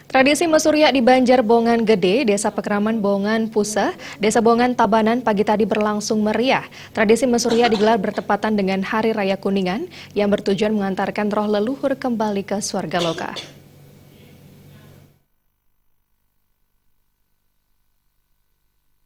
Tradisi Mesuryak di Banjar Bongan Gede, Desa Pekraman Bongan Pusa, Desa Bongan Tabanan pagi tadi berlangsung meriah. Tradisi Mesuryak digelar bertepatan dengan Hari Raya Kuningan yang bertujuan mengantarkan roh leluhur kembali ke surga loka.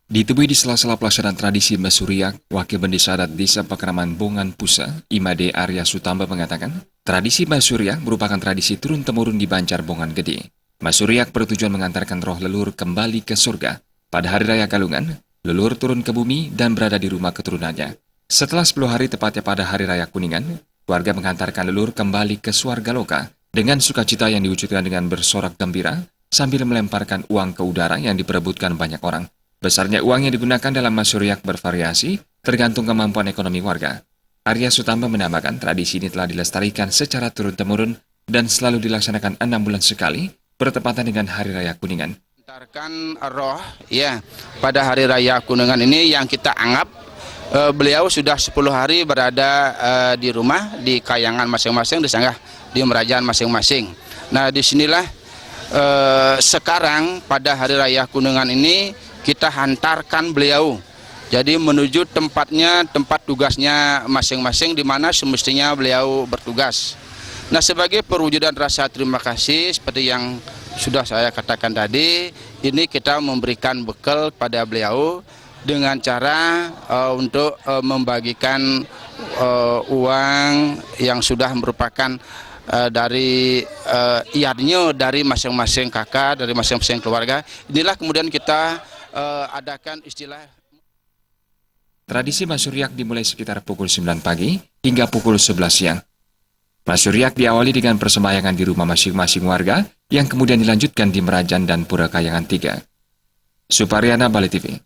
Ditemui di sela-sela pelaksanaan tradisi Mesuryak, Wakil Pendesa Adat Desa Pekraman Bongan Pusa, Imade Arya Sutamba mengatakan, tradisi Mesuryak merupakan tradisi turun-temurun di Banjar Bongan Gede. Mesuryak bertujuan mengantarkan roh leluhur kembali ke surga. Pada Hari Raya Galungan, leluhur turun ke bumi dan berada di rumah keturunannya. Setelah 10 hari tepatnya pada Hari Raya Kuningan, keluarga mengantarkan leluhur kembali ke surga loka dengan sukacita yang diwujudkan dengan bersorak gembira sambil melemparkan uang ke udara yang diperebutkan banyak orang. Besarnya uang yang digunakan dalam Mesuryak bervariasi, tergantung kemampuan ekonomi warga. Arya Sutamba menambahkan tradisi ini telah dilestarikan secara turun-temurun dan selalu dilaksanakan 6 bulan sekali, bertepatan dengan Hari Raya Kuningan. Mengantarkan roh, ya, pada Hari Raya Kuningan ini yang kita anggap beliau sudah 10 hari berada di rumah, di kayangan masing-masing, di sanggah, di merajaan masing-masing. Nah, disinilah sekarang pada Hari Raya Kuningan ini, kita hantarkan beliau, jadi menuju tempatnya, tempat tugasnya masing-masing di mana semestinya beliau bertugas. Nah, sebagai perwujudan rasa terima kasih seperti yang sudah saya katakan tadi, ini kita memberikan bekal pada beliau dengan cara untuk membagikan uang yang sudah merupakan dari iadnya dari masing-masing kakak, dari masing-masing keluarga. Inilah kemudian kita adakan istilah. Tradisi Mesuryak dimulai sekitar pukul 9 pagi hingga pukul 11 siang. Mesuryak diawali dengan persembahyangan di rumah masing-masing warga yang kemudian dilanjutkan di Merajan dan Pura Kayangan 3. Suparyana, Bali TV.